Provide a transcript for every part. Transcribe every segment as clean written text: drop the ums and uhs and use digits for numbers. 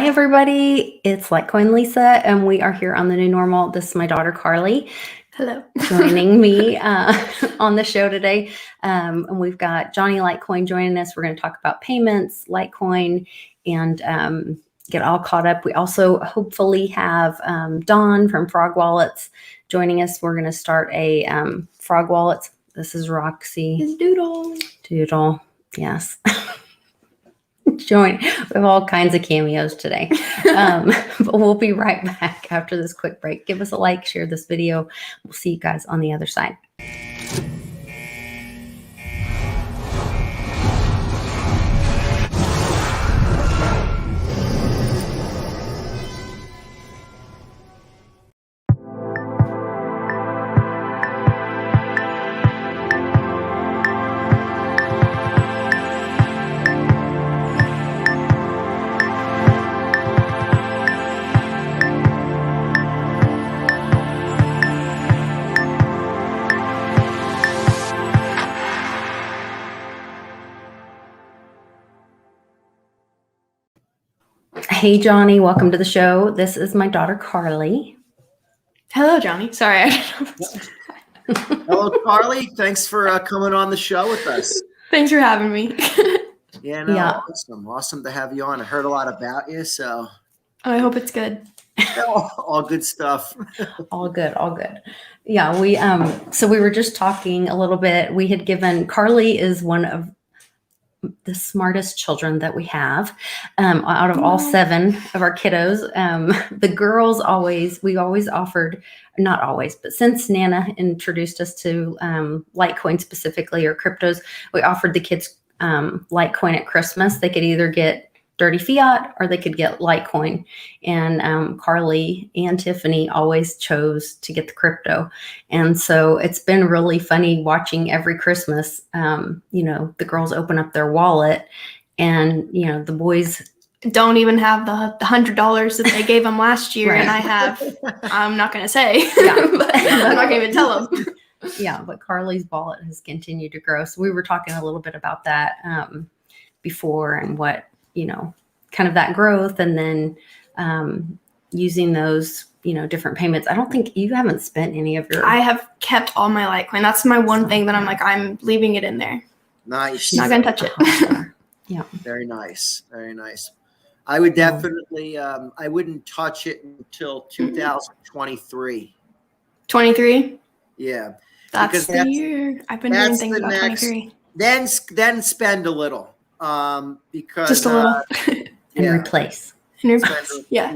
Hi, everybody. It's Litecoin Lisa, and we are here on the new normal. This is my daughter, Carly. Hello. Joining me on the show today. And we've got Johnny Litecoin joining us. We're going to talk about payments, Litecoin, and get all caught up. We also hopefully have Dawn from Frog Wallets joining us. We're going to start a Frog Wallets. This is Roxy. It's Doodle. Doodle. Yes. Join. We have all kinds of cameos today. But we'll be right back after this quick break. Give us a like, share this video. We'll see you guys on the other side. Hey, Johnny, welcome to the show. This is my daughter, Carly. Hello, Johnny. Sorry, I don't know. Hello, Carly. Thanks for coming on the show with us. Thanks for having me. Yeah. Awesome to have you on. I heard a lot about you, so. I hope it's good. All good stuff. All good. Yeah, so we were just talking a little bit. We had given, Carly is one of the smartest children that we have out of all 7 of our kiddos. The girls we always offered, not always, but since Nana introduced us to Litecoin specifically, or cryptos, we offered the kids Litecoin at Christmas. They could either get dirty fiat or they could get Litecoin. And Carly and Tiffany always chose to get the crypto. And so it's been really funny watching every Christmas, the girls open up their wallet and, the boys don't even have the $100 that they gave them last year. Right. And I'm not going to say, Yeah. but I'm not going to even tell them. Yeah, but Carly's wallet has continued to grow. So we were talking a little bit about that before, and what, kind of that growth, and then using those, different payments. I don't think you haven't spent any of your. I have kept all my Litecoin. That's my one thing that I'm leaving it in there. Nice. Not going to touch it. Yeah. Very nice. Very nice. I would definitely, I wouldn't touch it until 2023. 23? Yeah. That's the year. I've been doing things about 23. Then spend a little. Because just a little. And replace. Yeah.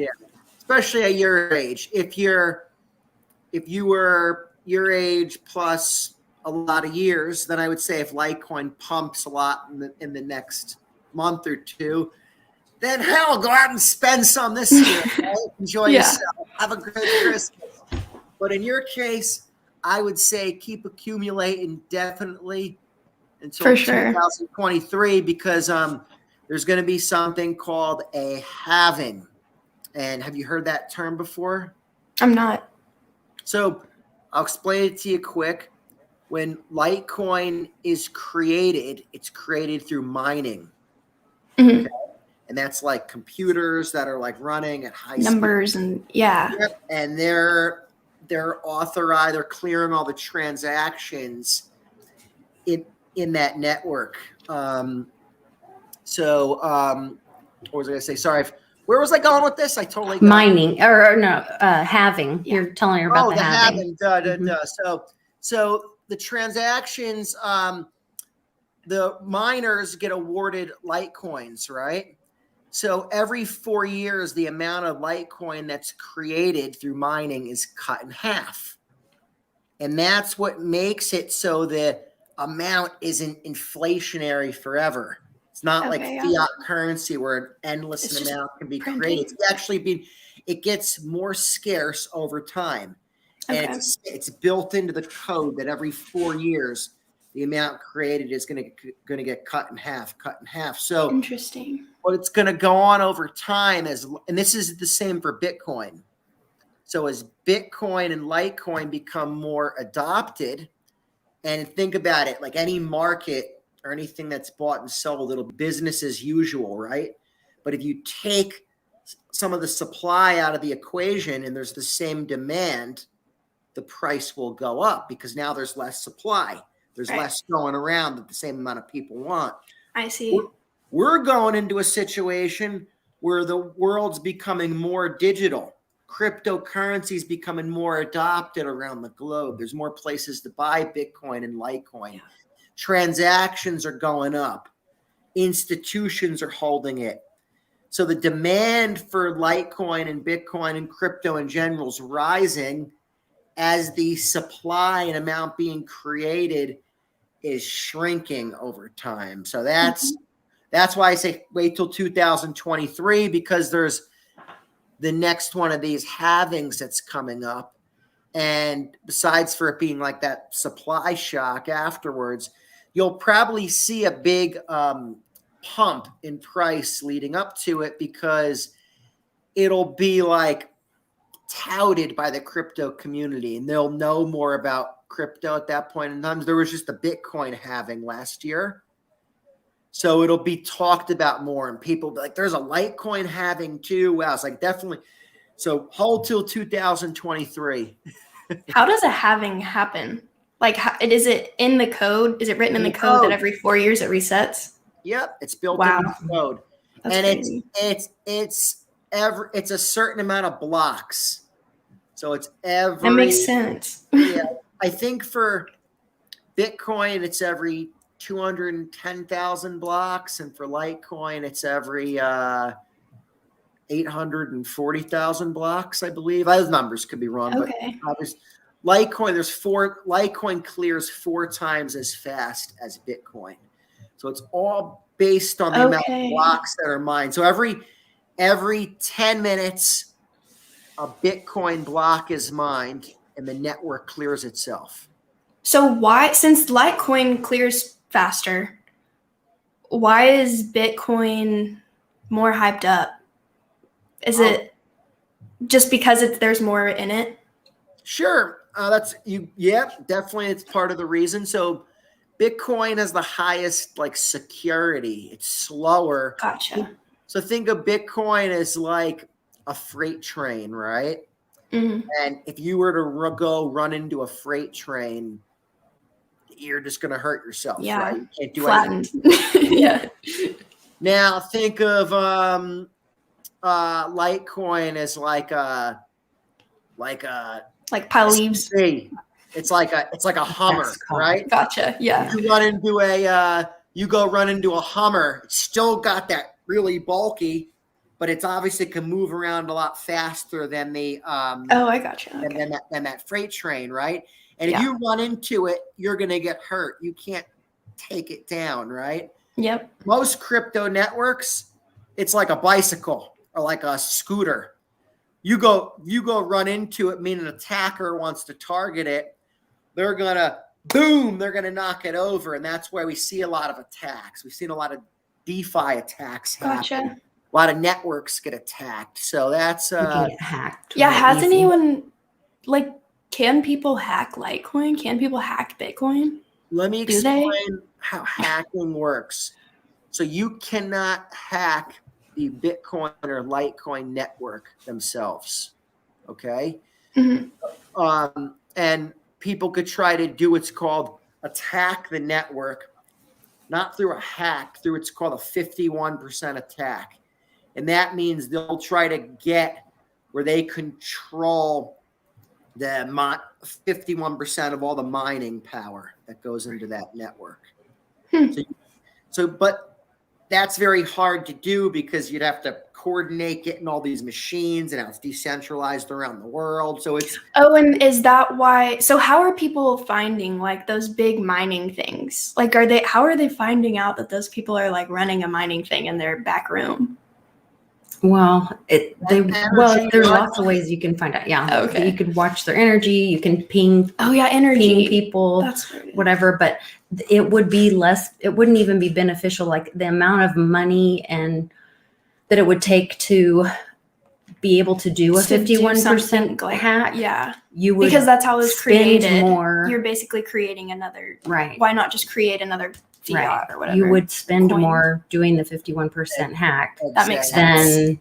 Especially at your age. If you were your age plus a lot of years, then I would say if Litecoin pumps a lot in the next month or two, then hell, go out and spend some this year. Right? Enjoy yourself. Have a great Christmas. But in your case, I would say keep accumulating definitely until 2023, because there's going to be something called a halving. And have you heard that term before? I'm not. So I'll explain it to you quick. When Litecoin is created, it's created through mining. Mm-hmm. Okay? And that's like computers that are like running at high numbers speed. And yeah. Yep. And they're authorized, they're clearing all the transactions in that network. What was I going to say? Sorry. Where was I going with this? I totally got mining or no, halving. Yeah. You're telling her about the halving. So the transactions, the miners get awarded Litecoins, right? So every 4 years, the amount of Litecoin that's created through mining is cut in half. And that's what makes it so the amount isn't inflationary forever. It's not like fiat currency where an endless amount can be created. It's actually it gets more scarce over time. And it's built into the code that every 4 years, the amount created is going to get cut in half. So interesting. What it's going to go on over time and this is the same for Bitcoin. So as Bitcoin and Litecoin become more adopted, and think about it, like any market or anything that's bought and sold, it'll be business as usual, right? But if you take some of the supply out of the equation and there's the same demand, the price will go up because now there's less supply. There's less going around that the same amount of people want. I see. We're going into a situation where the world's becoming more digital. Cryptocurrency is becoming more adopted around the globe. There's more places to buy Bitcoin and Litecoin. Yeah. Transactions are going up. Institutions are holding it. So the demand for Litecoin and Bitcoin and crypto in general is rising as the supply and amount being created is shrinking over time. So that's why I say wait till 2023, because there's the next one of these halvings that's coming up. And besides for it being like that supply shock afterwards, you'll probably see a big pump in price leading up to it because it'll be like touted by the crypto community and they'll know more about crypto at that point in time. There was just a Bitcoin halving last year. So it'll be talked about more and people be like, there's a Litecoin halving too. Wow. It's like definitely. So hold till 2023. How does a halving happen? Like, is it in the code? Is it written in the code that every 4 years it resets? Yep. It's built in the code. That's and crazy. it's a certain amount of blocks. So it's every. That makes sense. Yeah. I think for Bitcoin, it's every 210,000 blocks. And for Litecoin, it's every 840,000 blocks, I believe. Those numbers could be wrong. Okay. But Litecoin clears 4 times as fast as Bitcoin. So it's all based on the amount of blocks that are mined. So every 10 minutes, a Bitcoin block is mined and the network clears itself. So why, since Litecoin clears faster, why is Bitcoin more hyped up? Is it just because there's more in it? Sure. That's you. Yeah, definitely. It's part of the reason. So Bitcoin has the highest like security. It's slower. Gotcha. So think of Bitcoin as like a freight train, right? Mm-hmm. And if you were to go run into a freight train, you're just going to hurt yourself. Yeah. Right? You can't do flattened. anything. Yeah. Now think of Litecoin as like pile of leaves. It's like a Hummer, right? Gotcha. Yeah. You go run into a Hummer. It's still got that really bulky, but it's obviously can move around a lot faster than the I gotcha. than that freight train, right? And if you run into it, you're gonna get hurt. You can't take it down, right? Yep. Most crypto networks, it's like a bicycle or like a scooter. You go run into it, meaning an attacker wants to target it. They're gonna knock it over, and that's why we see a lot of attacks. We've seen a lot of DeFi attacks happen. Gotcha. A lot of networks get attacked. So that's get hacked. Yeah, has anyone can people hack Litecoin? Can people hack Bitcoin? Let me explain how hacking works. So you cannot hack the Bitcoin or Litecoin network themselves. Okay. Mm-hmm. And people could try to do what's called attack the network, not through a hack, through what's called a 51% attack. And that means they'll try to get where they control the 51% of all the mining power that goes into that network. But that's very hard to do because you'd have to coordinate getting all these machines, and now it's decentralized around the world. So it's and is that why? So how are people finding like those big mining things? Like, how are they finding out that those people are like running a mining thing in their back room? Well, there's lots of ways you can find out. Yeah. Okay. You could watch their energy. You can ping. Energy. Ping people. That's right. Whatever. But it would be less. It wouldn't even be beneficial. Like the amount of money and that it would take to be able to do a 51% hack. Yeah. You would, because that's how it was created. More. You're basically creating another. Right. Why not just create another fiat or whatever? You would spend more doing the 51% hack. That makes sense. Than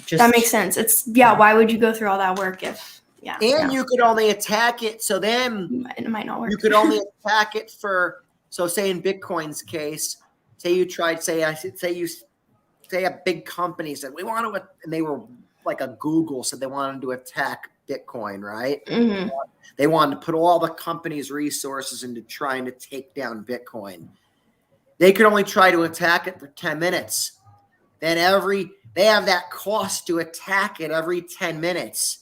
just That makes sense. It's why would you go through all that work if And you could only attack it. So then it might not work. you could only attack it for, so say in Bitcoin's case, say you tried, say a big company said, we want to, and they were like a Google said they wanted to attack Bitcoin, right? Mm-hmm. They wanted to put all the company's resources into trying to take down Bitcoin. They could only try to attack it for 10 minutes. Then they have that cost to attack it every 10 minutes.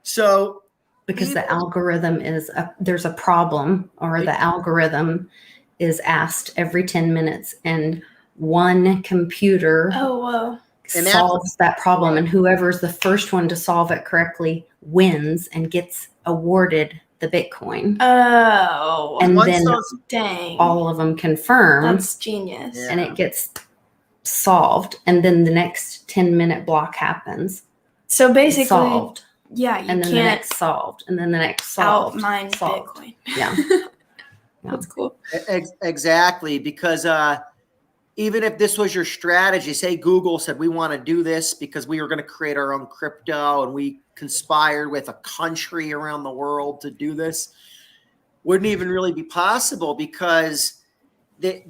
So because the algorithm there's a problem, or the algorithm is asked every 10 minutes, and one computer solves that problem, and whoever's the first one to solve it correctly wins and gets awarded the Bitcoin. Oh, and then dang, all of them confirm. That's genius. And it gets solved, and then the next 10-minute block happens. So basically, solved. Yeah, you and then can't the next solved, and then the next solved. Outmine solved. Bitcoin. Yeah. That's cool. Exactly, because even if this was your strategy, say Google said, we want to do this because we were going to create our own crypto, and we conspired with a country around the world to do this, wouldn't even really be possible, because they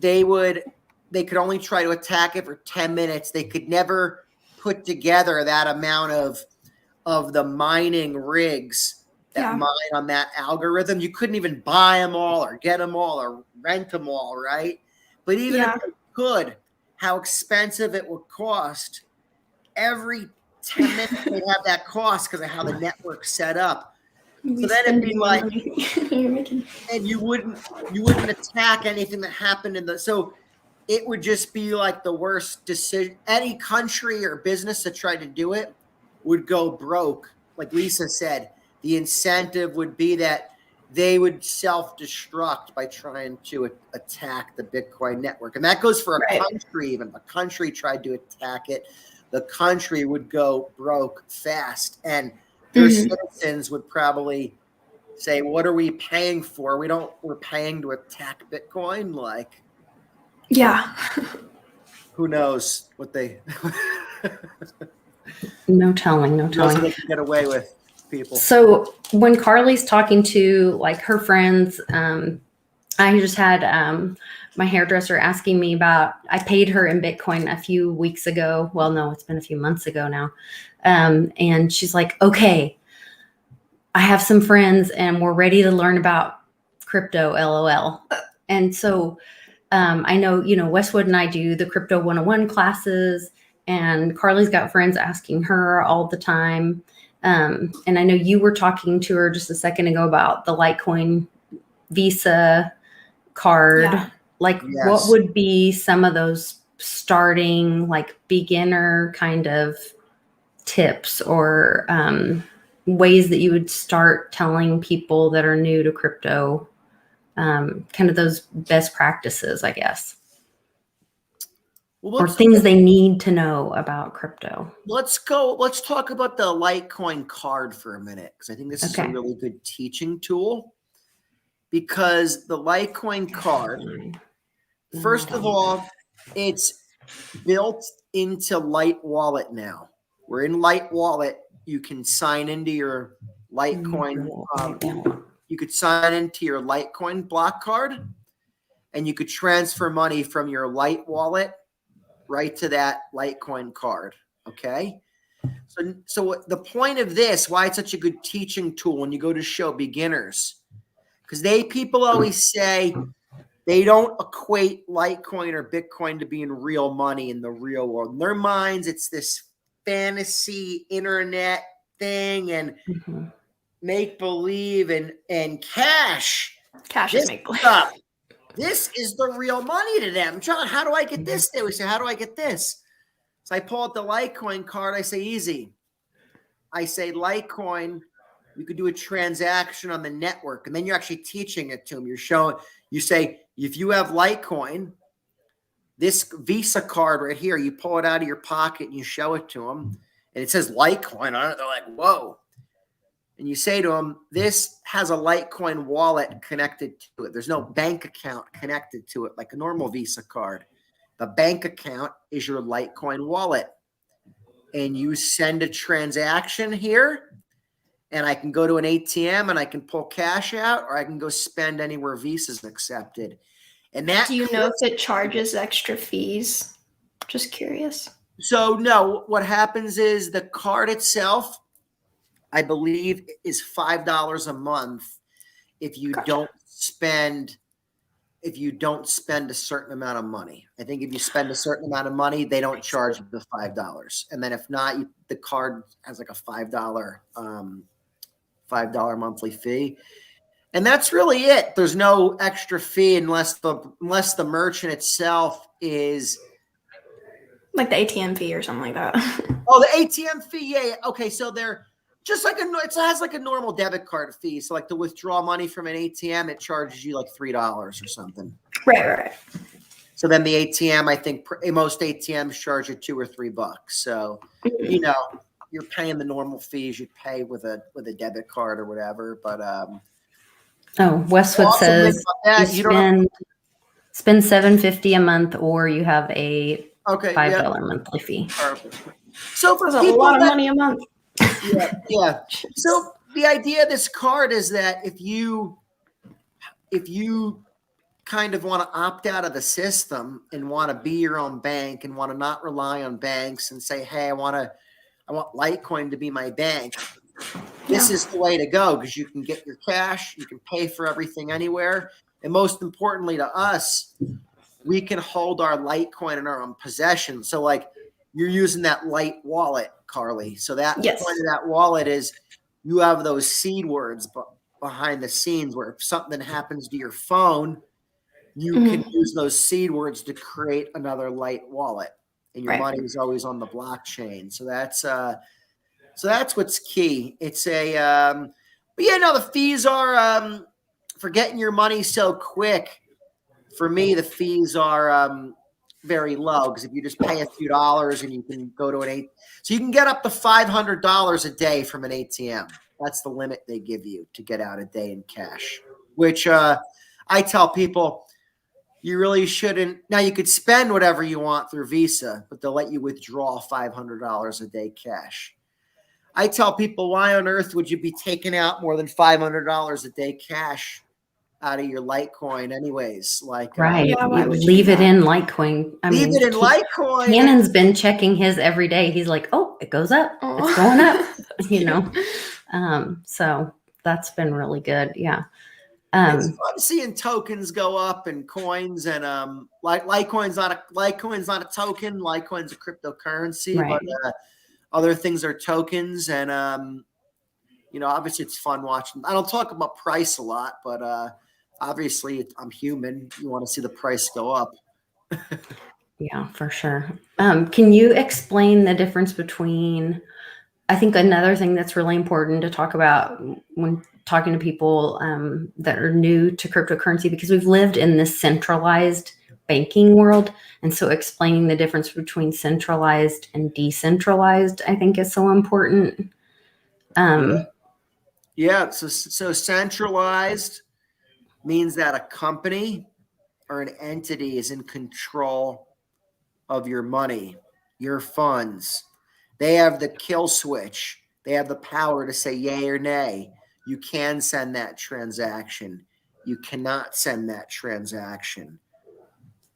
could only try to attack it for 10 minutes. They could never put together that amount of the mining rigs that mine on that algorithm. You couldn't even buy them all or get them all or rent them all, right? But even if you could, how expensive it would cost. Every 10 minutes they have that cost because of how the network's set up. So then it'd be like, and you wouldn't attack anything that happened in the, so it would just be like the worst decision. Any country or business that tried to do it would go broke. Like Lisa said, the incentive would be that they would self-destruct by trying to attack the Bitcoin network. And that goes for a country. Even if a country tried to attack it, the country would go broke fast. And their citizens would probably say, what are we paying for? We're paying to attack Bitcoin. Like, who knows what they, no telling. what they can get away with. People. So when Carly's talking to like her friends, I just had my hairdresser asking me about, I paid her in Bitcoin a few weeks ago. Well, no, it's been a few months ago now. And she's like, okay, I have some friends and we're ready to learn about crypto, LOL. And so I know, Westwood and I do the Crypto 101 classes, and Carly's got friends asking her all the time. And I know you were talking to her just a second ago about the Litecoin Visa card. Yeah. Like, what would be some of those starting, like, beginner kind of tips or ways that you would start telling people that are new to crypto, kind of those best practices, I guess? Or things they need to know about crypto. Let's talk about the Litecoin card for a minute, because I think this is a really good teaching tool. Because the Litecoin card, first of all, it's built into Lite Wallet now. We're in Lite Wallet. You can sign into your Litecoin. You could sign into your Litecoin block card, and you could transfer money from your Lite Wallet right to that Litecoin card. Okay. So the point of this, why it's such a good teaching tool when you go to show beginners, because people always say they don't equate Litecoin or Bitcoin to being real money in the real world. In their minds, it's this fantasy internet thing and make believe and cash. Cash is make believe. This is the real money to them. John, how do I get this? They would say, how do I get this? So I pull out the Litecoin card. I say, easy. I say, Litecoin, you could do a transaction on the network. And then you're actually teaching it to them. You say, if you have Litecoin, this Visa card right here, you pull it out of your pocket and you show it to them. And it says Litecoin on it. They're like, whoa. And you say to them, this has a Litecoin wallet connected to it. There's no bank account connected to it like a normal Visa card. The bank account is your Litecoin wallet. and you send a transaction here, and I can go to an ATM and I can pull cash out, or I can go spend anywhere Visa's accepted. And that, do you know if it charges extra fees? Just curious. so no, what happens is the card itself, I believe, is $5 a month if you Gotcha. don't spend a certain amount of money. I think if you spend a certain amount of money, they don't charge you the $5. And then if not, the card has like a $5 monthly fee. And that's really it. There's no extra fee unless the merchant itself is Like the ATM fee or something like that. Oh, the ATM fee. Yeah. Okay. So they're just like it has like a normal debit card fee. So like to withdraw money from an ATM, it charges you like $3 or something. Right. So then the ATM, I think most ATMs charge you $2 or $3. So, you know, you're paying the normal fees you'd pay with a debit card or whatever. But Westwood says you don't spend $7.50 a month, or you have a $5 monthly fee. Perfect. So for that's a lot of money a month. Yeah. So the idea of this card is that if you kind of want to opt out of the system and want to be your own bank and want to not rely on banks and say, hey, I want Litecoin to be my bank, this is the way to go, because you can get your cash, you can pay for everything anywhere, and most importantly to us, we can hold our Litecoin in our own possession. So like you're using that Lite wallet, Carly. So that point of that wallet is you have those seed words behind the scenes where if something happens to your phone, you can use those seed words to create another Lite wallet, and your money is always on the blockchain. So that's what's key. It's but yeah, no, the fees are for getting your money so quick. For me, the fees are very low, because if you just pay a few dollars and you can go to so you can get up to $500 a day from an ATM. That's the limit they give you to get out a day in cash, which I tell people you really shouldn't. Now you could spend whatever you want through Visa, but they'll let you withdraw $500 a day cash. I tell people, why on earth would you be taking out more than $500 a day cash out of your Litecoin anyways? Like, leave it in Litecoin. Leave it in Litecoin. Cannon's been checking his every day. He's like, oh, it goes up. It's going up, you know? So that's been really good. Yeah. It's fun seeing tokens go up and coins, and Litecoin's not a token. Litecoin's a cryptocurrency, but other things are tokens. And you know, obviously it's fun watching. I don't talk about price a lot, but obviously I'm human. You want to see the price go up. Yeah, for sure. Can you explain the difference between, I think another thing that's really important to talk about when talking to people that are new to cryptocurrency, because we've lived in this centralized banking world. And so explaining the difference between centralized and decentralized, I think, is so important. Yeah. So centralized means that a company or an entity is in control of your money, your funds. They have the kill switch. They have the power to say yay or nay. You can send that transaction. You cannot send that transaction.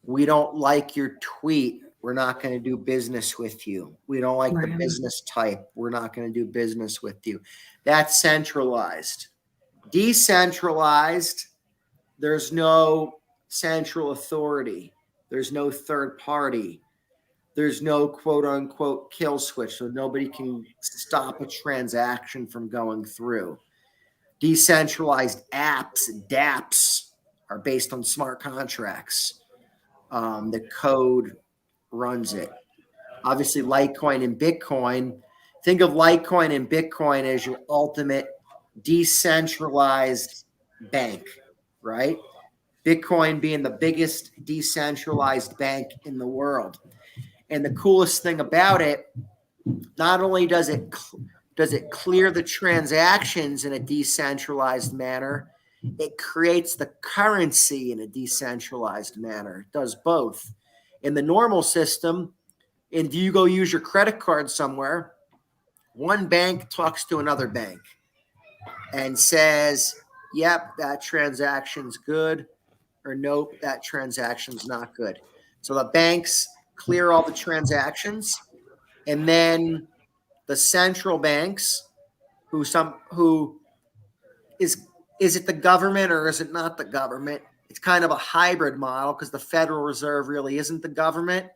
We don't like your tweet. We're not going to do business with you. We don't like the business type. We're not going to do business with you. That's centralized. Decentralized, there's no central authority. There's no third party. There's no quote unquote kill switch. So nobody can stop a transaction from going through. Decentralized apps, dApps, are based on smart contracts. The code runs it. Obviously, Litecoin and Bitcoin. Think of Litecoin and Bitcoin as your ultimate decentralized bank, right? Bitcoin being the biggest decentralized bank in the world. And the coolest thing about it, not only does it clear the transactions in a decentralized manner, it creates the currency in a decentralized manner. It does both. In the normal system, and you go use your credit card somewhere, one bank talks to another bank and says, yep, that transaction's good, or nope, that transaction's not good. So the banks clear all the transactions, and then the central banks, who is it the government or is it not the government? It's kind of a hybrid model because the Federal Reserve really isn't the government,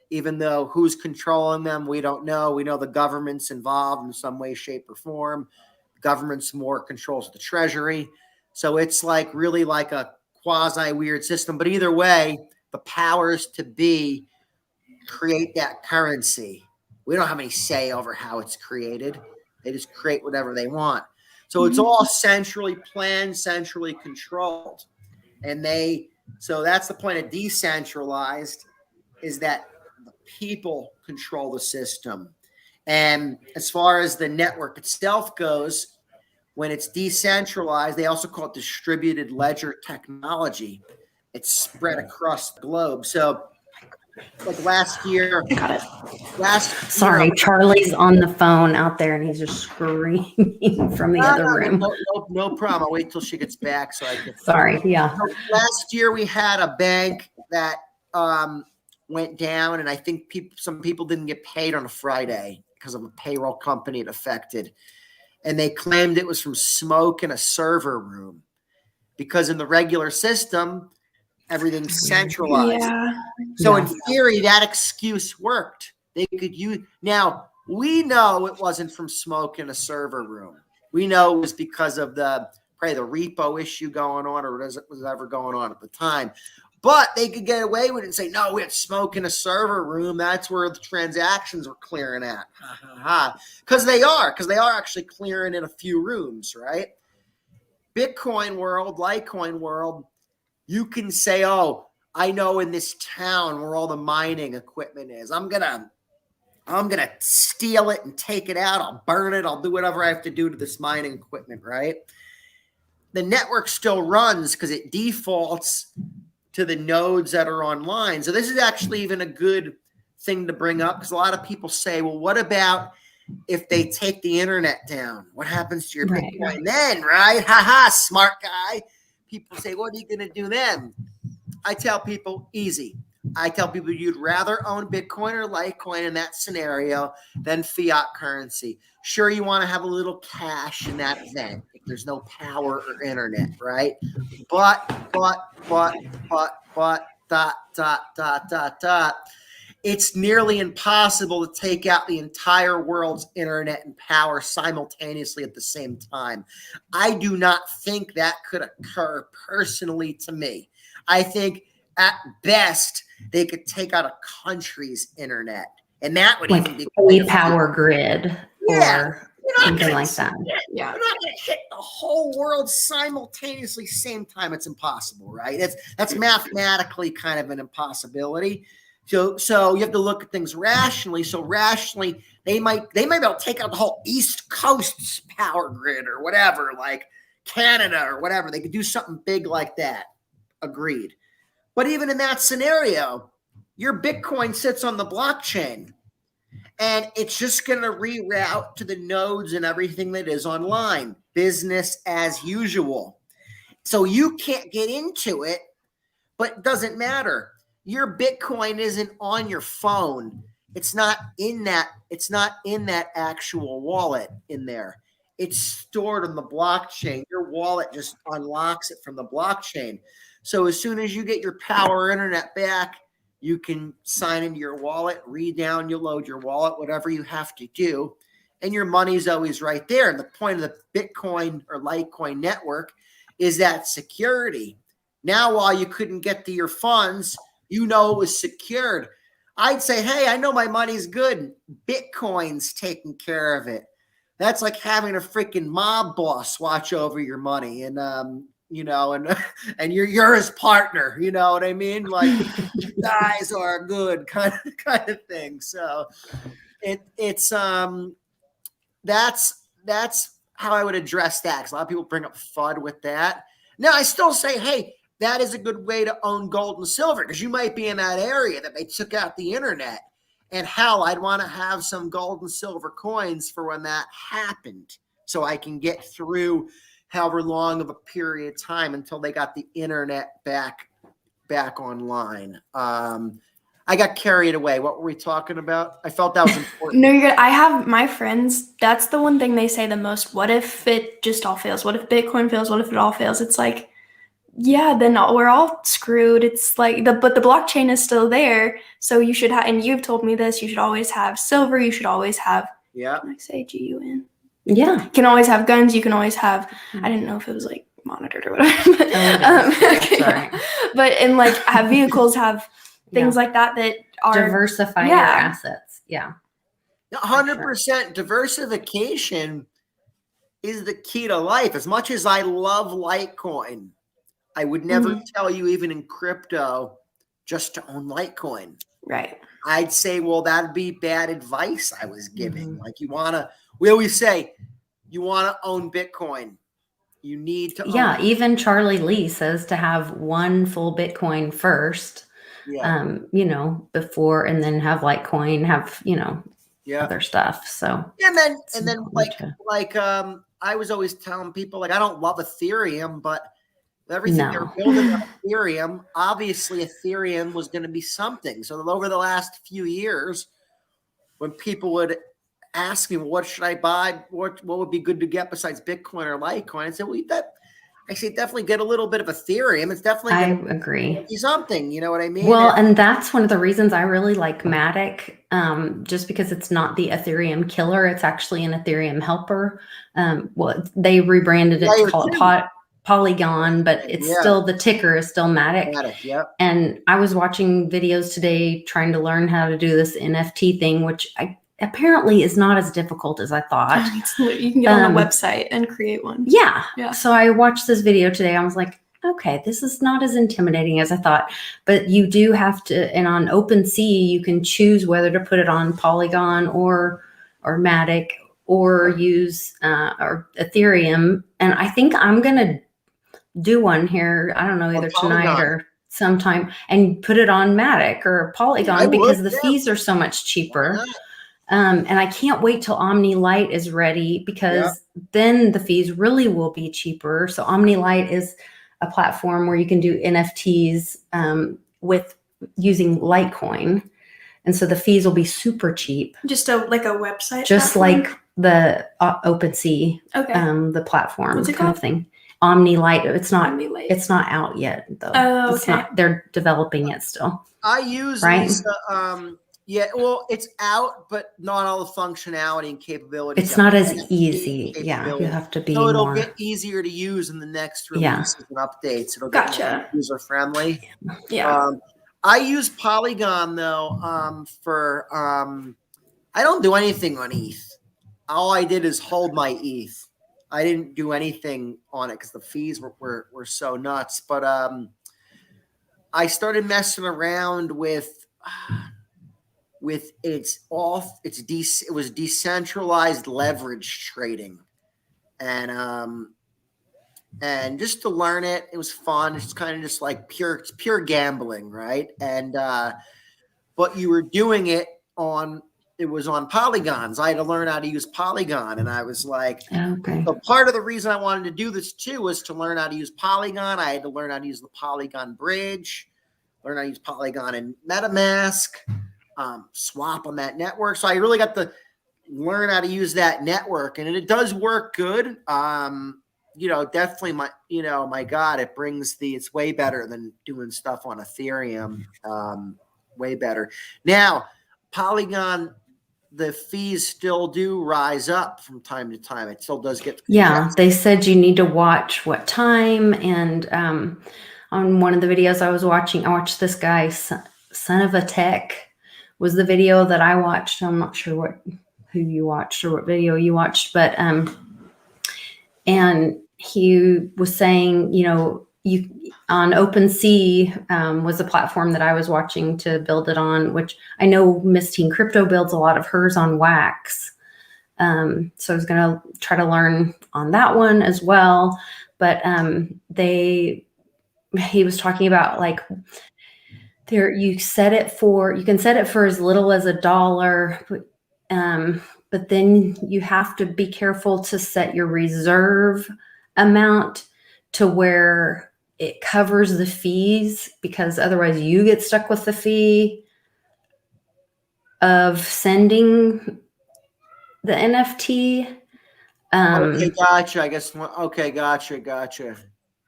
even though who's controlling them, we don't know. We know the government's involved in some way, shape, or form. The government's more controls the Treasury. So it's like really like a quasi weird system. But either way, the powers to be create that currency. We don't have any say over how it's created. They just create whatever they want. So it's all centrally planned, centrally controlled. And so that's the point of decentralized, is that the people control the system. And as far as the network itself goes, when it's decentralized, they also call it distributed ledger technology. It's spread across the globe. So like last year, Sorry, Charlie's on the phone out there and he's just screaming from the other room. No problem. I'll wait till she gets back so I can. Sorry, yeah. Last year we had a bank that went down, and I think some people didn't get paid on a Friday because of a payroll company it affected. And they claimed it was from smoke in a server room, because in the regular system, everything's centralized. Yeah. So in theory, that excuse worked. They could use. Now, we know it wasn't from smoke in a server room. We know it was because of probably the repo issue going on, or whatever going on at the time. But they could get away with it and say, no, we had smoke in a server room. That's where the transactions were clearing at. Because they are actually clearing in a few rooms, right? Bitcoin world, Litecoin world, you can say, oh, I know in this town where all the mining equipment is. I'm gonna steal it and take it out. I'll burn it. I'll do whatever I have to do to this mining equipment, right? The network still runs because it defaults to the nodes that are online. So this is actually even a good thing to bring up, because a lot of people say, well, what about if they take the internet down? What happens to your Bitcoin then, right? Smart guy. People say, what are you going to do then? I tell people, easy. I tell people you'd rather own Bitcoin or Litecoin in that scenario than fiat currency. Sure, you want to have a little cash in that event if there's no power or internet, right? But, it's nearly impossible to take out the entire world's internet and power simultaneously at the same time. I do not think that could occur personally to me. I think at best they could take out a country's internet, and that would like even be a power grid or something like that. Yeah. You're not going to hit the whole world simultaneously same time. It's impossible, right? That's mathematically kind of an impossibility. So you have to look at things rationally. So rationally, they might be able to take out the whole East Coast's power grid or whatever, like Canada or whatever. They could do something big like that. Agreed. But even in that scenario, your Bitcoin sits on the blockchain, and it's just going to reroute to the nodes and everything that is online. Business as usual. So you can't get into it, but it doesn't matter. Your Bitcoin isn't on your phone. It's not in that actual wallet in there. It's stored on the blockchain. Your wallet just unlocks it from the blockchain. So as soon as you get your power internet back, you can sign into your wallet, read-down, you load your wallet, whatever you have to do, and your money's always right there. And the point of the Bitcoin or Litecoin network is that security. Now, while you couldn't get to your funds, you know it was secured. I'd say, hey, I know my money's good. Bitcoin's taking care of it. That's like having a freaking mob boss watch over your money, and and you're his partner. You know what I mean? Like, you guys are good kind of thing. So it's that's how I would address that. Because a lot of people bring up FUD with that. Now, I still say, hey, that is a good way to own gold and silver, because you might be in that area that they took out the internet, And hell, I'd want to have some gold and silver coins for when that happened, so I can get through however long of a period of time until they got the internet back online. I got carried away. What were we talking about? I felt that was important. No, you're good. I have my friends. That's the one thing they say the most. What if it just all fails? What if Bitcoin fails? What if it all fails? It's like, yeah, then we're all screwed. It's like but the blockchain is still there. So you should have, and you've told me this, you should always have silver. You should always have, Yeah. can I say GUN? Yeah. You can always have guns. You can always have, I didn't know if it was like monitored or whatever. But, okay, Sorry. but and like have vehicles, have things like that are diversify your assets. Yeah. 100% diversification is the key to life. As much as I love Litecoin, I would never tell you, even in crypto, just to own Litecoin. Right. I'd say, well, that'd be bad advice I was giving. Like we always say, you want to own Bitcoin. You need to own even Charlie Lee says to have one full Bitcoin first, before, and then have Litecoin, have, other stuff. So and then I was always telling people, like, I don't love Ethereum, but everything they're building on Ethereum, obviously Ethereum was going to be something. So over the last few years, when people would ask me, well, what should I buy? What would be good to get besides Bitcoin or Litecoin? I said, well, I say definitely get a little bit of Ethereum. It's definitely I agree. Something, you know what I mean? Well, and that's one of the reasons I really like Matic, just because it's not the Ethereum killer. It's actually an Ethereum helper. They rebranded it to call it Polygon, but it's still, the ticker is still Matic. And I was watching videos today trying to learn how to do this NFT thing, which apparently is not as difficult as I thought. You can get on a website and create one. Yeah. So I watched this video today. I was like, okay, this is not as intimidating as I thought. But you do have to, and on OpenSea, you can choose whether to put it on Polygon or Matic or use or Ethereum. And I think I'm gonna do one here. I don't know, either tonight or sometime, and put it on Matic or Polygon because the fees are so much cheaper. And I can't wait till Omnilight is ready, because then the fees really will be cheaper. So Omnilight is a platform where you can do NFTs with using Litecoin. And so the fees will be super cheap. Just like a website? Just platform? Like the OpenSea, the platform kind of thing. Omnilight. It's not out yet though. Oh, it's not, they're developing it still. I use Lisa, well, it's out, but not all the functionality and capabilities. It's not as easy. Yeah, you have to be. So it'll get easier to use in the next releases and updates. It'll get more user friendly. Yeah. I use Polygon though for I don't do anything on ETH. All I did is hold my ETH. I didn't do anything on it because the fees were so nuts. But I started messing around with it was decentralized leverage trading, and just to learn it, it was fun. It's kind of just like pure gambling, right? And but you were doing it on polygons. I had to learn how to use Polygon, and I was like, so part of the reason I wanted to do this too was to learn how to use Polygon. I had to learn how to use the Polygon bridge, learn how to use Polygon in MetaMask. Swap on that network. So I really got to learn how to use that network, and it does work good. Definitely my God, it's way better than doing stuff on Ethereum. Way better. Now, Polygon, the fees still do rise up from time to time. It still does get. Yeah. They said you need to watch what time. And, on one of the videos I watched this guy, Son of a Tech, was the video that I watched. I'm not sure who you watched or what video you watched, but and he was saying, you on OpenSea was a platform that I was watching to build it on, which I know Miss Teen Crypto builds a lot of hers on Wax. So I was going to try to learn on that one as well. But he was talking about like There, you can set it for as little as $1, but then you have to be careful to set your reserve amount to where it covers the fees, because otherwise you get stuck with the fee of sending the NFT. Okay, gotcha. I guess. Okay, gotcha.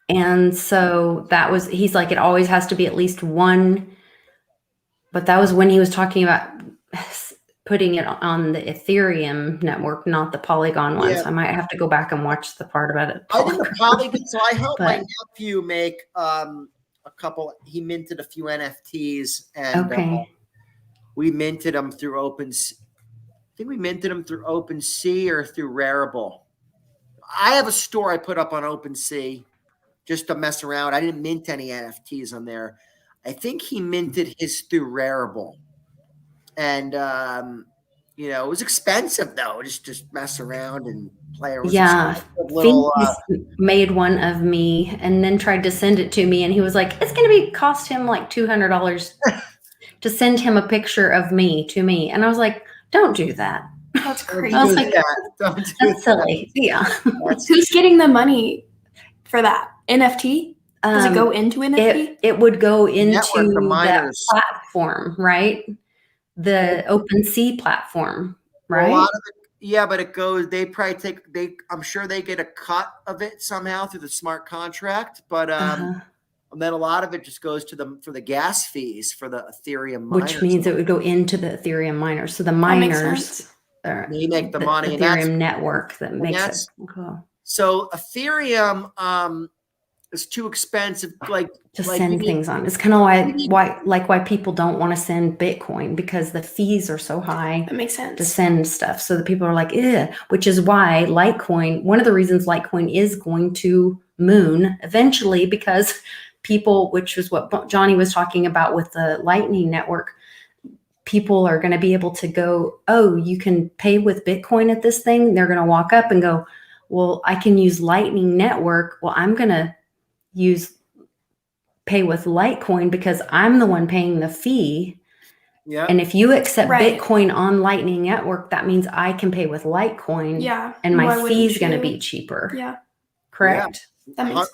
And so he's like, it always has to be at least one. But that was when he was talking about putting it on the Ethereum network, not the Polygon one. Yeah. So I might have to go back and watch the part about it. I think the Polygon. So I helped my But- nephew make a couple. He minted a few NFTs, and Okay. we minted them through OpenSea. I think we minted them through OpenSea or through Rarible. I have a store I put up on OpenSea just to mess around. I didn't mint any NFTs on there. I think he minted his through Rarible. And, it was expensive, though. Just mess around and play around. Yeah. Little, Finks made one of me and then tried to send it to me. And he was like, it's going to cost him like $200 to send him a picture of me to me. And I was like, don't do that. That's crazy. I was like, Don't do that's silly. Yeah. Who's getting the money for that? NFT? Does it go into NFT? It would go into Network, the that miners. platform, right? The OpenSea platform, right? A lot of it, yeah, but it goes. They probably I'm sure they get a cut of it somehow through the smart contract, but and then a lot of it just goes to for the gas fees for the Ethereum miners. Which means it would go into the Ethereum miners. So the miners, they make the money. Ethereum network that makes it. Cool. So Ethereum is too expensive. To send things on. It's kind of why people don't want to send Bitcoin, because the fees are so high. That makes sense. To send stuff. So the people are like, eh, which is why Litecoin, one of the reasons Litecoin is going to moon eventually, because people, which is what Johnny was talking about with the Lightning Network, people are going to be able to go, oh, you can pay with Bitcoin at this thing. They're going to walk up and go, well, I can use Lightning Network. Well, I'm going to pay with Litecoin because I'm the one paying the fee. Yeah. And if you accept Bitcoin on Lightning Network, that means I can pay with Litecoin. Yeah. And my fee is going to be cheaper. Yeah. Correct. Yeah. That makes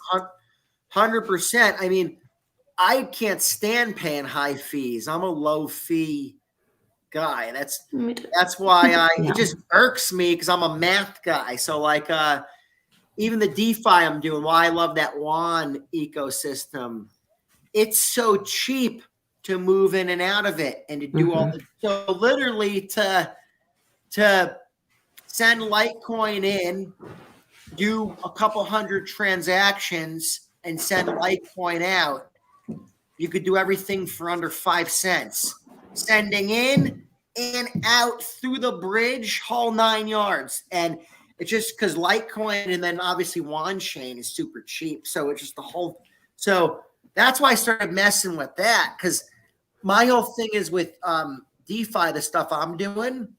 100%. I mean, I can't stand paying high fees. I'm a low fee guy. That's why it just irks me, because I'm a math guy. So even the DeFi I'm doing, why I love that WAN ecosystem. It's so cheap to move in and out of it and to do all the, so literally to send Litecoin in, do a couple hundred transactions and send Litecoin out. You could do everything for under 5 cents. Sending in and out through the bridge, whole 9 yards. And it's just because Litecoin and then obviously WAN chain is super cheap. So it's just the whole. So that's why I started messing with that, because my whole thing is with DeFi, the stuff I'm doing.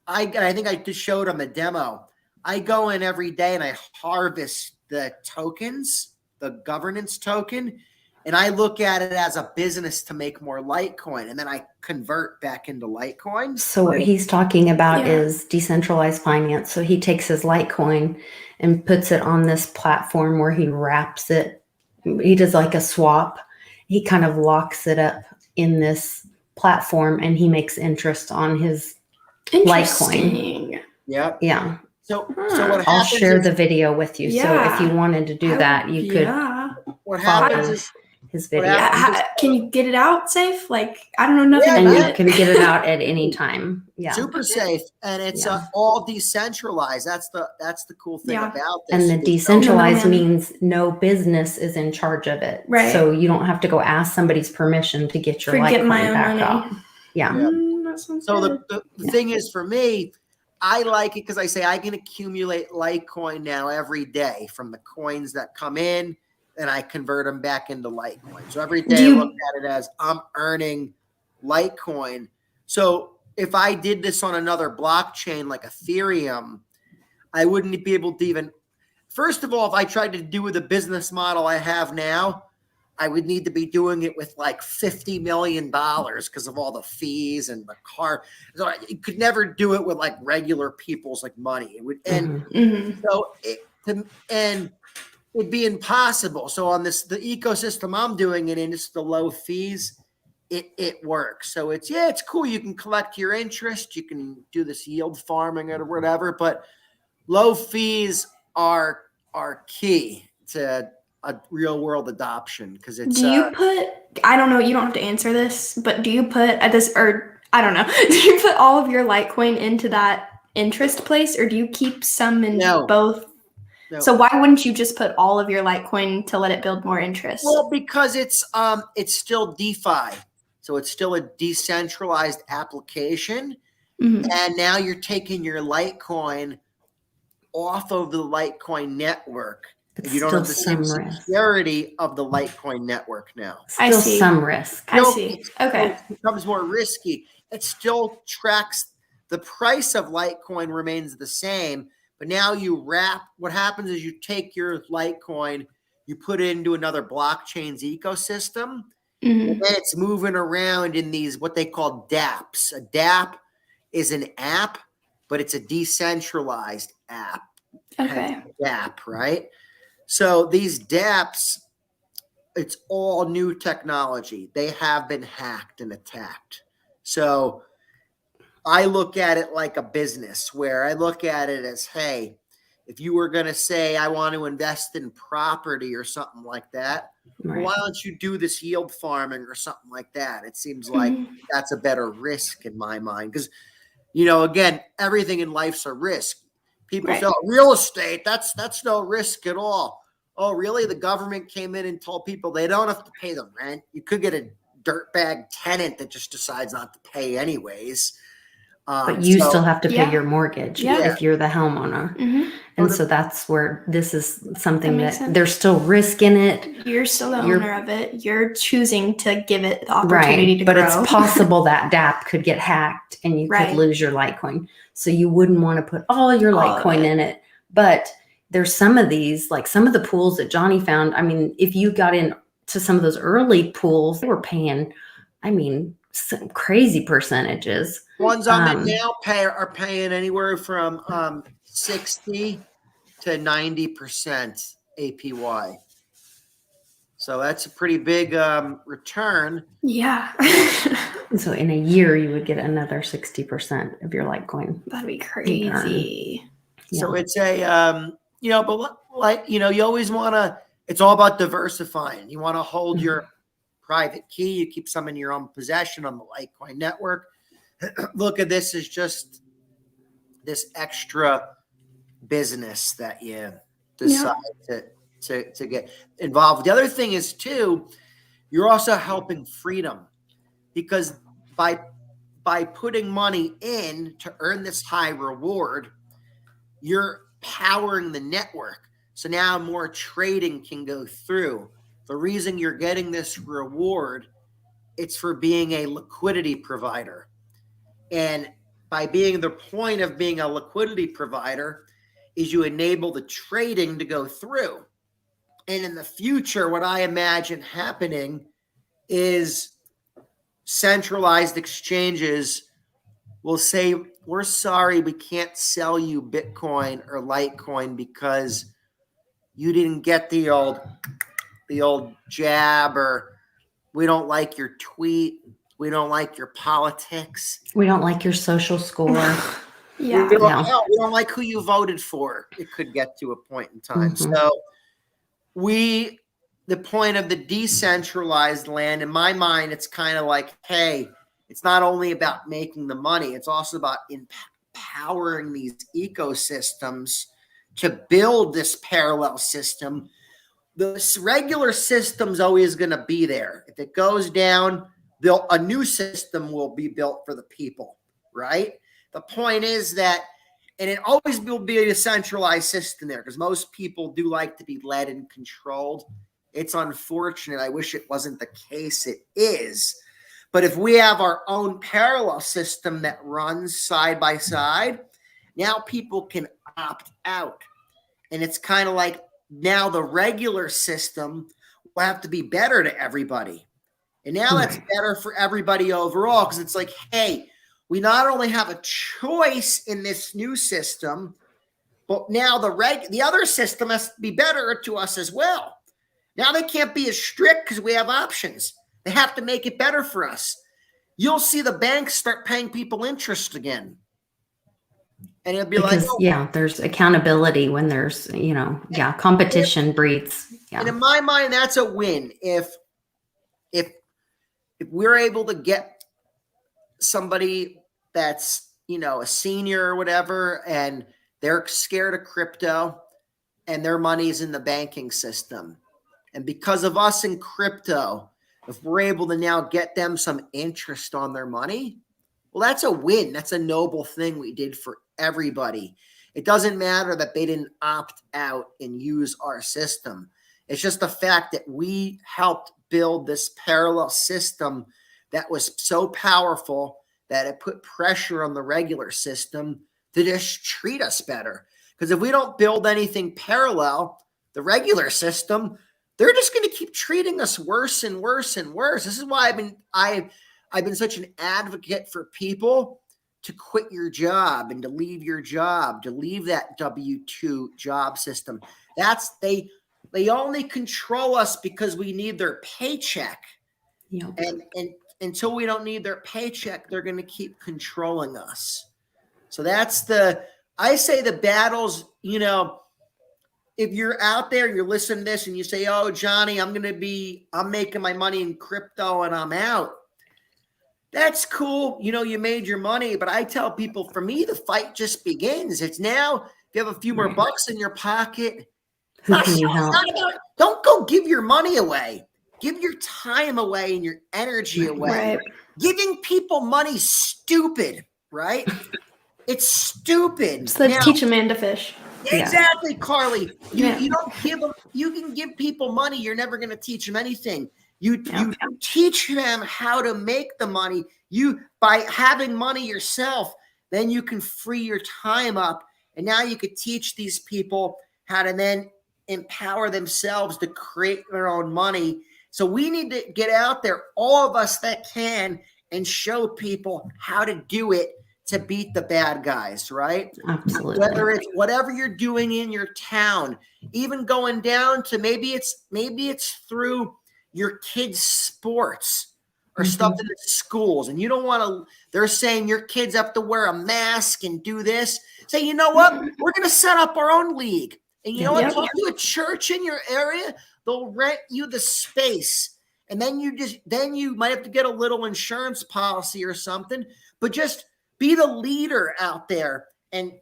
I think I just showed them a demo. I go in every day and I harvest the tokens, the governance token, and I look at it as a business to make more Litecoin, and then I convert back into Litecoin. So what he's talking about is decentralized finance. So he takes his Litecoin and puts it on this platform where he wraps it. He does like a swap. He kind of locks it up in this platform, and he makes interest on his Litecoin. Yep. Yeah. So what I'll happens share is, the video with you. So if you wanted to do that, you could what follow happens is his video. Can you get it out safe? Like, I don't know nothing And about you it. can get it out at any time. Yeah. super safe, and it's all decentralized. That's the cool thing about this. And the decentralized means no business is in charge of it. Right. So you don't have to go ask somebody's permission to get your Litecoin back out. Yeah. That sounds good. The thing is, for me, I like it because I say I can accumulate Litecoin now every day from the coins that come in, and I convert them back into Litecoin. So every day I look at it as I'm earning Litecoin. So if I did this on another blockchain like Ethereum, I wouldn't be able to even, first of all, if I tried to do with the business model I have now, I would need to be doing it with like $50 million because of all the fees and the car. So you could never do it with like regular people's like money. It would, and so and it'd be impossible. So on the ecosystem I'm doing it in, it's the low fees. It works. So it's cool. You can collect your interest. You can do this yield farming or whatever, but low fees are key to a real world adoption because it's. Do you put? I don't know. You don't have to answer this, but do you put at this or I don't know? Do you put all of your Litecoin into that interest place, or do you keep some in both? No. So why wouldn't you just put all of your Litecoin to let it build more interest? Well, because it's still DeFi, so it's still a decentralized application, and now you're taking your Litecoin off of the Litecoin network. You don't have the same security of the Litecoin network now. I see some risk. I see. Okay. It becomes more risky. It still tracks the price of Litecoin remains the same, but now you what happens is you take your Litecoin, you put it into another blockchain's ecosystem, and then it's moving around in these what they call dApps. A dApp is an app, but it's a decentralized app. Okay. dApp, right? So these dApps, it's all new technology. They have been hacked and attacked. So I look at it like a business where I look at it as, hey, if you were going to say, I want to invest in property or something like that, right, why don't you do this yield farming or something like that? It seems like that's a better risk in my mind. Because, again, everything in life's a risk. People say, real estate, that's no risk at all. Oh, really? The government came in and told people they don't have to pay the rent. You could get a dirtbag tenant that just decides not to pay anyways. But you still have to pay your mortgage if you're the homeowner. And so that's where this is something that there's still risk in it. You're still the owner of it. You're choosing to give it the opportunity to grow. But it's possible that dApp could get hacked and you could lose your Litecoin. So you wouldn't want to put all your Litecoin in it. But there's some of these, like some of the pools that Johnny found. I mean, if you got into some of those early pools, they were paying, some crazy percentages. Ones on it now are paying anywhere from 60 to 90% APY. So that's a pretty big return. Yeah. So in a year, you would get another 60% of your Litecoin. That'd be crazy. Yeah. So it's a, but you always want to, it's all about diversifying. You want to hold your private key. You keep some in your own possession on the Litecoin network. Look at this as just this extra business that you decide to get involved. The other thing is too, you're also helping freedom, because by putting money in to earn this high reward, you're powering the network. So now more trading can go through. The reason you're getting this reward, it's for being a liquidity provider. And by being the point of being a liquidity provider is you enable the trading to go through. And in the future, what I imagine happening is centralized exchanges will say, we're sorry, we can't sell you Bitcoin or Litecoin because you didn't get the old jab, or we don't like your tweet. We don't like your politics. We don't like your social score. We don't like who you voted for. It could get to a point in time. So the point of the decentralized land, in my mind, it's kind of like, hey, it's not only about making the money, it's also about empowering these ecosystems to build this parallel system. The regular system's always going to be there. If it goes down, a new system will be built for the people, right? The point is that, and it always will be a decentralized system there, because most people do like to be led and controlled. It's unfortunate. I wish it wasn't the case. It is. But if we have our own parallel system that runs side by side, now people can opt out. And it's kind of like now the regular system have to be better to everybody. And now that's better for everybody overall, because it's like, hey, we not only have a choice in this new system, but now the other system has to be better to us as well. Now they can't be as strict because we have options. They have to make it better for us. You'll see the banks start paying people interest again. And it'll be because, like, there's accountability when there's, competition breeds. Yeah. And in my mind, that's a win. If we're able to get somebody that's, a senior or whatever, and they're scared of crypto and their money's in the banking system. And because of us in crypto, if we're able to now get them some interest on their money, well, that's a win. That's a noble thing we did for everybody. It doesn't matter that they didn't opt out and use our system. It's just the fact that we helped build this parallel system that was so powerful that it put pressure on the regular system to just treat us better. Because if we don't build anything parallel, the system, they're just going to keep treating us worse and worse and worse. This is why I've been such an advocate for people to quit your job and to leave your job, to leave that W-2 job system. They only control us because we need their paycheck. Yep. And until we don't need their paycheck, they're going to keep controlling us. So I say the battles, if you're out there and you're listening to this and you say, oh, Johnny, I'm making my money in crypto and I'm out. That's cool. You made your money. But I tell people, for me, the fight just begins. It's now, if you have a few more bucks in your pocket, who can you help? Don't go give your money away. Give your time away and your energy away. Right. Giving people money is stupid, right? It's stupid. So let's teach a man to fish. Exactly, Carly. You don't give them. You can give people money. You're never going to teach them anything. You teach them how to make the money. By having money yourself, then you can free your time up, and now you could teach these people how to then empower themselves to create their own money. So we need to get out there, all of us that can, and show people how to do it to beat the bad guys, right? Absolutely. Whether it's whatever you're doing in your town, even going down to maybe it's through your kids' sports or stuff in the schools, and you don't want to, they're saying your kids have to wear a mask and do this. Say, you know what? We're going to set up our own league. And you know what? Talk to a church in your area. They'll rent you the space. And then you might have to get a little insurance policy or something, but just be the leader out there and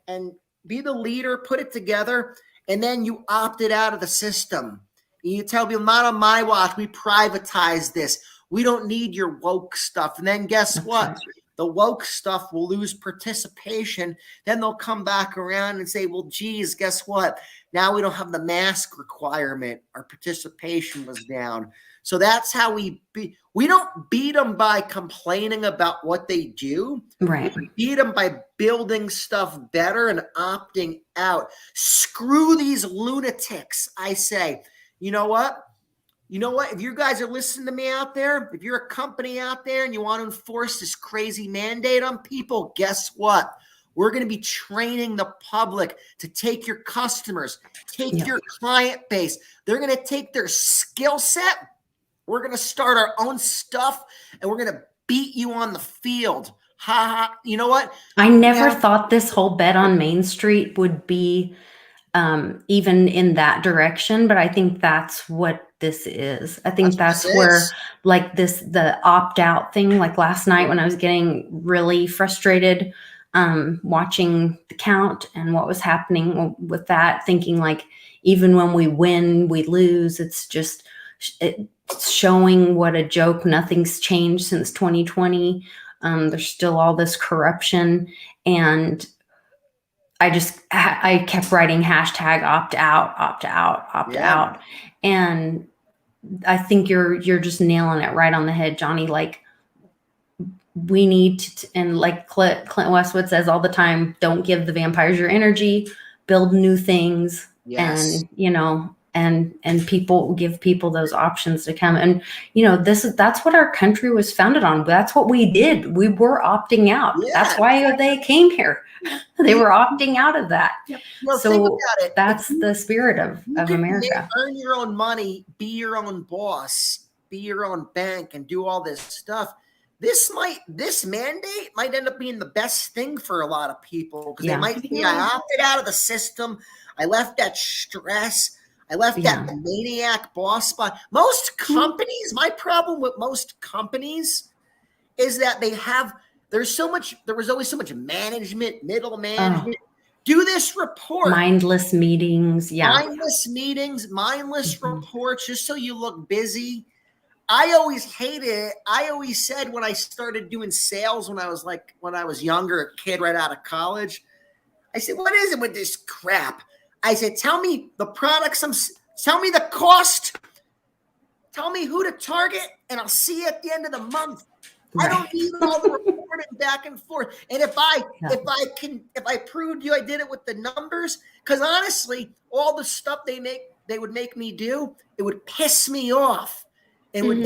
be the leader, put it together, and then you opted out of the system. And you tell people, not on my watch, we privatize this. We don't need your woke stuff. And then guess what? The woke stuff will lose participation. Then they'll come back around and say, well, geez, guess what? Now we don't have the mask requirement. Our participation was down. So that's how we don't beat them by complaining about what they do. Right. We beat them by building stuff better and opting out. Screw these lunatics, I say. You know what? If you guys are listening to me out there, if you're a company out there and you want to enforce this crazy mandate on people, guess what? We're going to be training the public to take your customers, take your client base. They're going to take their skill set. We're going to start our own stuff, and we're going to beat you on the field. Ha ha. You know what? I never thought this whole bet on Main Street would be even in that direction, but I think that's what this is. I think that's where like the opt-out thing, like last night when I was getting really frustrated watching the count and what was happening with that, thinking like even when we win, we lose. It's just it's showing what a joke. Nothing's changed since 2020. There's still all this corruption, and I kept writing hashtag opt out, opt out, opt out. And I think you're just nailing it right on the head, Johnny. Like we need to, and like Clint Westwood says all the time, don't give the vampires your energy, build new things. Yes. And, and people give people those options to come. And that's what our country was founded on. That's what we did. We were opting out. Yeah. That's why they came here. They were opting out of that. Well, So think about it. that's the spirit of America. Earn your own money, be your own boss, be your own bank, and do all this stuff. This mandate might end up being the best thing for a lot of people, because they might say, I opted out of the system. I left that stress. I left that maniac boss spot. Most companies, my problem with most companies is that there was always so much management, middle management. Do this report. Mindless meetings. Yeah. Mindless meetings, mindless reports, just so you look busy. I always hated it. I always said when I started doing sales when I was younger, a kid right out of college, I said, what is it with this crap? I said, tell me the products, tell me the cost, tell me who to target, and I'll see you at the end of the month. Right. I don't need all the reporting back and forth. And if I proved you I did it with the numbers, because honestly, all the stuff they would make me do, it would piss me off. It would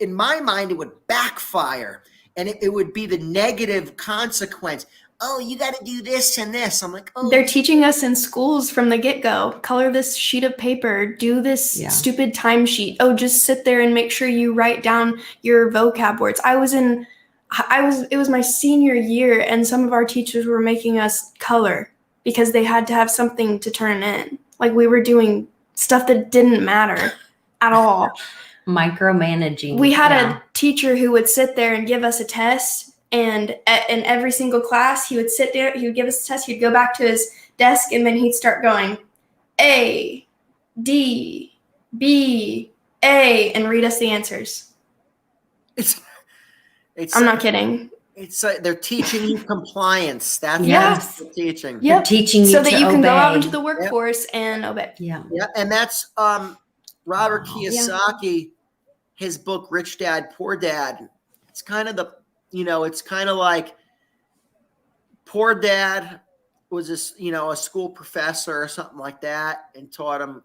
in my mind, it would backfire, and it would be the negative consequence. Oh, you got to do this and this. I'm like, oh. They're teaching us in schools from the get-go. Color this sheet of paper. Do this stupid timesheet. Oh, just sit there and make sure you write down your vocab words. It was my senior year, and some of our teachers were making us color because they had to have something to turn in. Like, we were doing stuff that didn't matter at all. Micromanaging. We had a teacher who would sit there and give us a test. And in every single class, he would sit there, he would give us a test, he'd go back to his desk, and then he'd start going A, D, B, A, and read us the answers. I'm not kidding. It's like they're teaching you compliance. That's what they're teaching. They're teaching you so that you can obey. go out into the workforce and obey. Yeah, and that's Robert Kiyosaki, his book Rich Dad, Poor Dad. It's kind of it's kind of like Poor Dad was a school professor or something like that, and taught him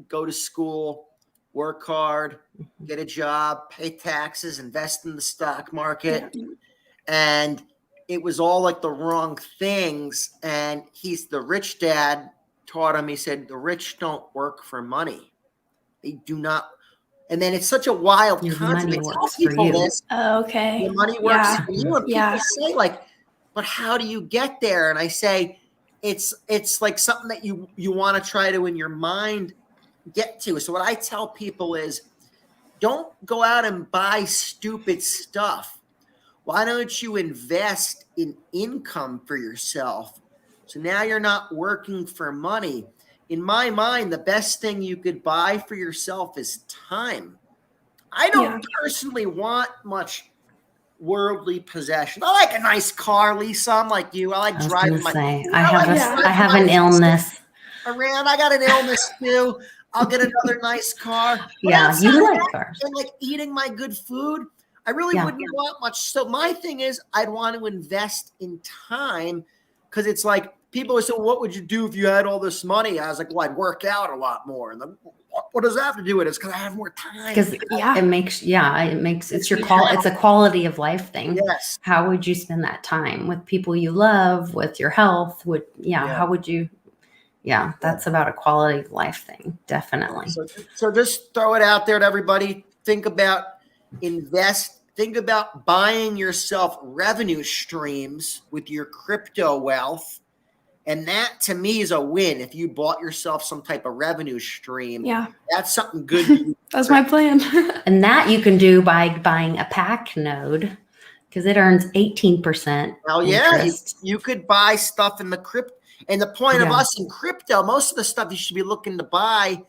go to school, work hard, get a job, pay taxes, invest in the stock market. Yeah. And it was all like the wrong things. And the rich dad taught him, he said, the rich don't work for money. They do not. And then it's such a wild concept. Money works for you. Okay. Your money works for you. And people say like, but how do you get there? And I say, it's like something that you want to try to in your mind get to. So what I tell people is, don't go out and buy stupid stuff. Why don't you invest in income for yourself? So now you're not working for money. In my mind, the best thing you could buy for yourself is time. I don't personally want much worldly possession. I like a nice car, Lisa. I'm like you. I like driving my. I have an illness. Around, I got an illness too. I'll get another nice car. But you like cars. And like eating my good food, I really wouldn't want much. So my thing is, I'd want to invest in time, because it's like people would say, well, what would you do if you had all this money? I was like, well, I'd work out a lot more. And then, what does that have to do with it? It's because I have more time. Because it's a quality of life thing. Yes. How would you spend that time with people you love, with your health? How would you? Yeah, that's about a quality of life thing. Definitely. So just throw it out there to everybody. Think about think about buying yourself revenue streams with your crypto wealth. And that to me is a win. If you bought yourself some type of revenue stream, that's something good. That's my plan. And that you can do by buying a pack node, because it earns 18%. Well, you could buy stuff in the crypto. And the point of us in crypto, most of the stuff you should be looking to buy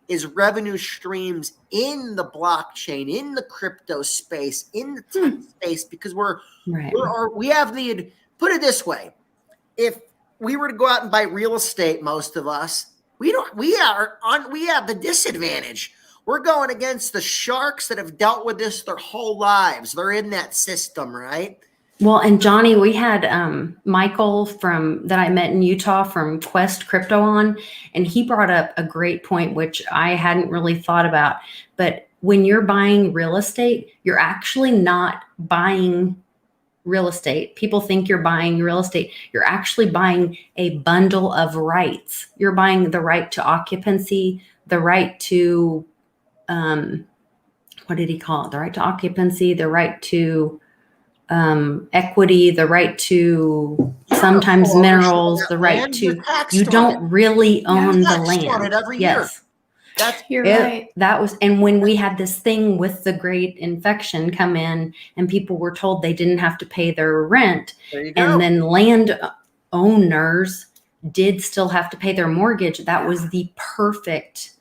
is revenue streams in the blockchain, in the crypto space, in the tech space, because we have the, put it this way, if we were to go out and buy real estate, most of us, we have the disadvantage. We're going against the sharks that have dealt with this their whole lives. They're in that system, right? Well, and Johnny, we had Michael that I met in Utah from Quest Crypto on, and he brought up a great point, which I hadn't really thought about. But when you're buying real estate, you're actually not buying real estate. People think you're buying real estate. You're actually buying a bundle of rights. You're buying the right to occupancy, the right to, what did he call it? The right to occupancy, the right to equity, the right to sometimes minerals, the right to, you don't really own the land. Every year. You're right. That was, and when we had this thing with the great infection come in and people were told they didn't have to pay their rent, and then land owners did still have to pay their mortgage. That was the perfect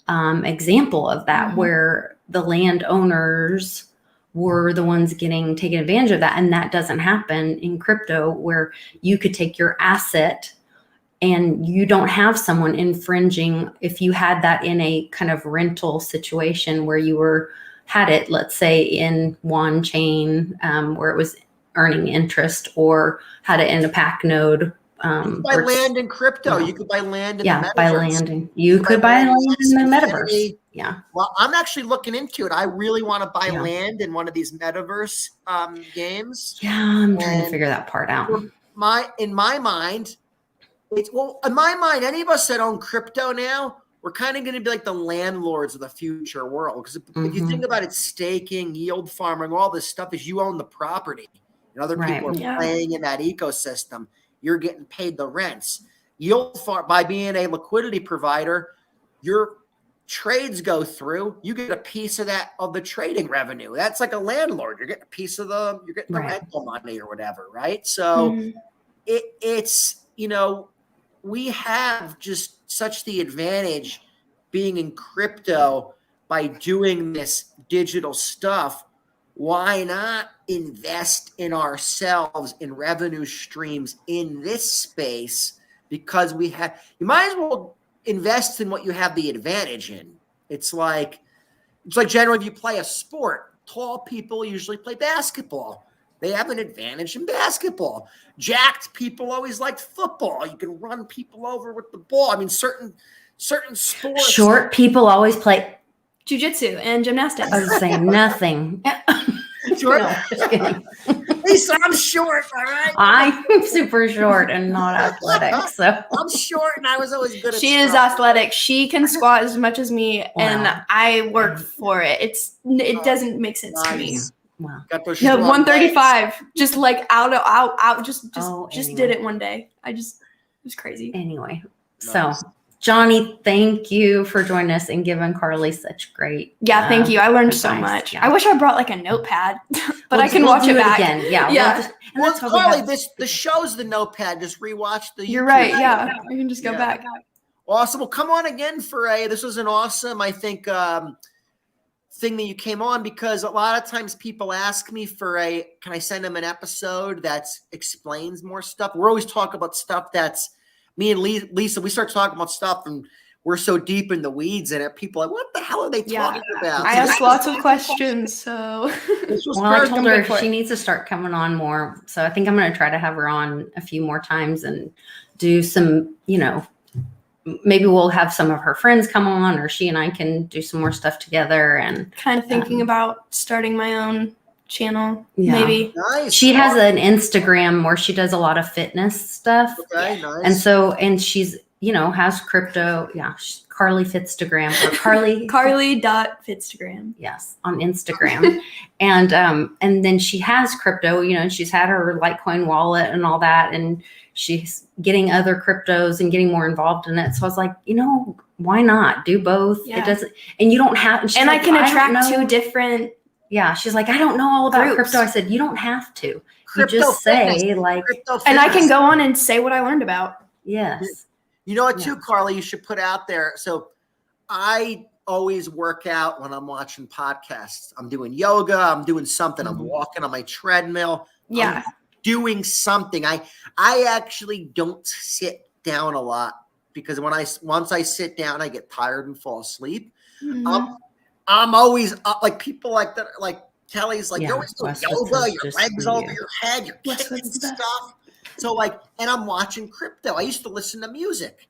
example of that, where the landowners were the ones getting taken advantage of that. And that doesn't happen in crypto, where you could take your asset and you don't have someone infringing. If you had that in a kind of rental situation where you had it, let's say in one chain where it was earning interest, or had it in a pack node. You could buy land in crypto. You could buy land in the metaverse. Buy land. You could buy land in the metaverse. Yeah. Well, I'm actually looking into it. I really want to buy land in one of these metaverse games. Yeah, I'm trying to figure that part out. In my mind, any of us that own crypto now, we're kind of going to be like the landlords of the future world. Because if you think about it, staking, yield farming, all this stuff is you own the property. And other people are playing in that ecosystem. You're getting paid the rents. By being a liquidity provider, your trades go through. You get a piece of the trading revenue. That's like a landlord. You're getting a piece of the rental money or whatever, right? So it's we have just such the advantage being in crypto by doing this digital stuff. Why not invest in ourselves in revenue streams in this space? Because you might as well invest in what you have the advantage in. It's like generally if you play a sport, tall people usually play basketball. They have an advantage in basketball. Jacked people always liked football. You can run people over with the ball. I mean, certain sports. Short people always play jiu-jitsu and gymnastics. I was saying nothing. Short? No, just kidding. Lisa, I'm short, all right? I'm super short and not athletic, so. I'm short and I was always good at She is athletic. She can squat as much as me, and I work for it. It doesn't make sense to me. Wow. No, 135. Just like out. Just did it one day. It was crazy. Anyway, so Johnny, thank you for joining us and giving Carly such great. Yeah, thank you. I learned so much. Yeah. I wish I brought like a notepad, but I can watch it back again. Yeah. Well, Carly, the show's the notepad. Just rewatch the. You're right. Yeah, you can just go back. Awesome. Well, come on again this was an awesome, I think, thing that you came on, because a lot of times people ask me can I send them an episode that explains more stuff? We're always talking about stuff that's me and Lisa, we start talking about stuff and we're so deep in the weeds in it. People are like, what the hell are they talking about? I asked lots of questions. So I told her she needs to start coming on more. So I think I'm going to try to have her on a few more times and do some, maybe we'll have some of her friends come on, or she and I can do some more stuff together. And kind of thinking about starting my own channel, maybe. Nice. She has an Instagram where she does a lot of fitness stuff. Okay, nice. And she's, has crypto. Yeah. Carly Fitstagram, or Carly.Fitstagram. Yes. On Instagram. and then she has crypto, and she's had her Litecoin wallet and all that. And she's getting other cryptos and getting more involved in it. So I was like, why not do both? Yeah. It doesn't, and you don't have, and I can attract two different. Yeah. She's like, I don't know all about groups. crypto. I said, you don't have to. Crypto you just fitness. say like, and I can go on and say what I learned about. Yes. You know what, too, Carly, you should put out there. So I always work out when I'm watching podcasts. I'm doing yoga. I'm doing something. I'm walking on my treadmill. Yeah. I'm doing something. I actually don't sit down a lot, because once I sit down, I get tired and fall asleep. Mm-hmm. I'm always up, like people like that, like Kelly's like, Yeah, you're always doing Westwood's yoga, is your just legs for over you. your head, you're kicking Westwood's the best. stuff. So like, and I'm watching crypto. I used to listen to music.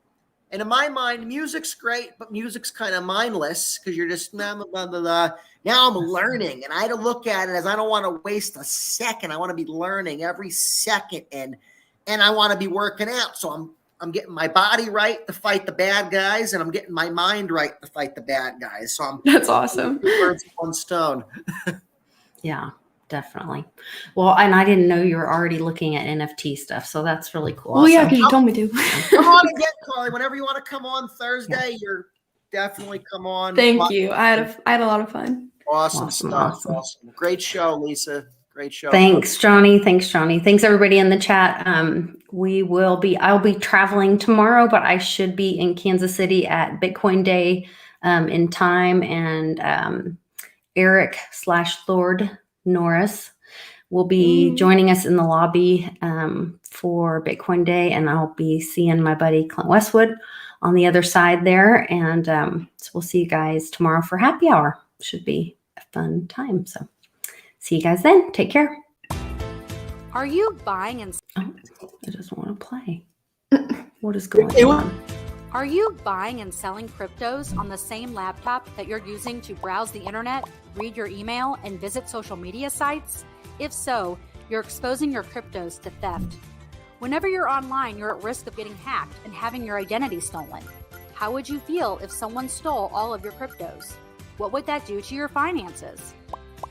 And in my mind, music's great, but music's kind of mindless because you're just blah, blah, blah, blah, blah. Now I'm learning, and I had to look at it as I don't want to waste a second. I want to be learning every second, and I want to be working out. So I'm getting my body right to fight the bad guys, and I'm getting my mind right to fight the bad guys. So I'm That's awesome. two birds with one stone. Yeah, definitely. Well, and I didn't know you were already looking at NFT stuff, so that's really cool. Well, yeah, also. because you told me to. Come on again, Carly. Whenever you want to come on Thursday, you're definitely come on. Thank you. I had a lot of fun. Awesome stuff. Awesome. Great show, Lisa. Great show. Thanks, Johnny. Thanks, Johnny. Thanks, everybody in the chat. I'll be traveling tomorrow, but I should be in Kansas City at Bitcoin Day in time. And Eric/Lord Norris will be joining us in the lobby for Bitcoin Day. And I'll be seeing my buddy Clint Westwood on the other side there. And so we'll see you guys tomorrow for happy hour. Should be a fun time. So see you guys then. Take care. Are you buying and Oh, it doesn't want to play. What is going on? Are you buying and selling cryptos on the same laptop that you're using to browse the internet, read your email, and visit social media sites? If so, you're exposing your cryptos to theft. Whenever you're online, you're at risk of getting hacked and having your identity stolen. How would you feel if someone stole all of your cryptos? What would that do to your finances?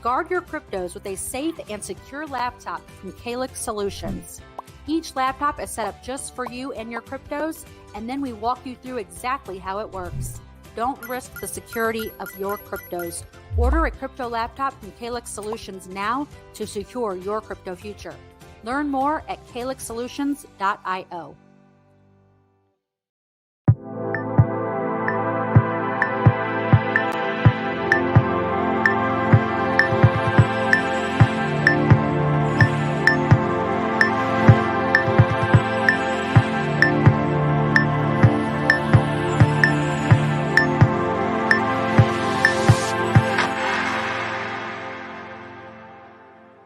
Guard your cryptos with a safe and secure laptop from Calyx Solutions. Each laptop is set up just for you and your cryptos, and then we walk you through exactly how it works. Don't risk the security of your cryptos. Order a crypto laptop from Calyx Solutions now to secure your crypto future. Learn more at calyxsolutions.io.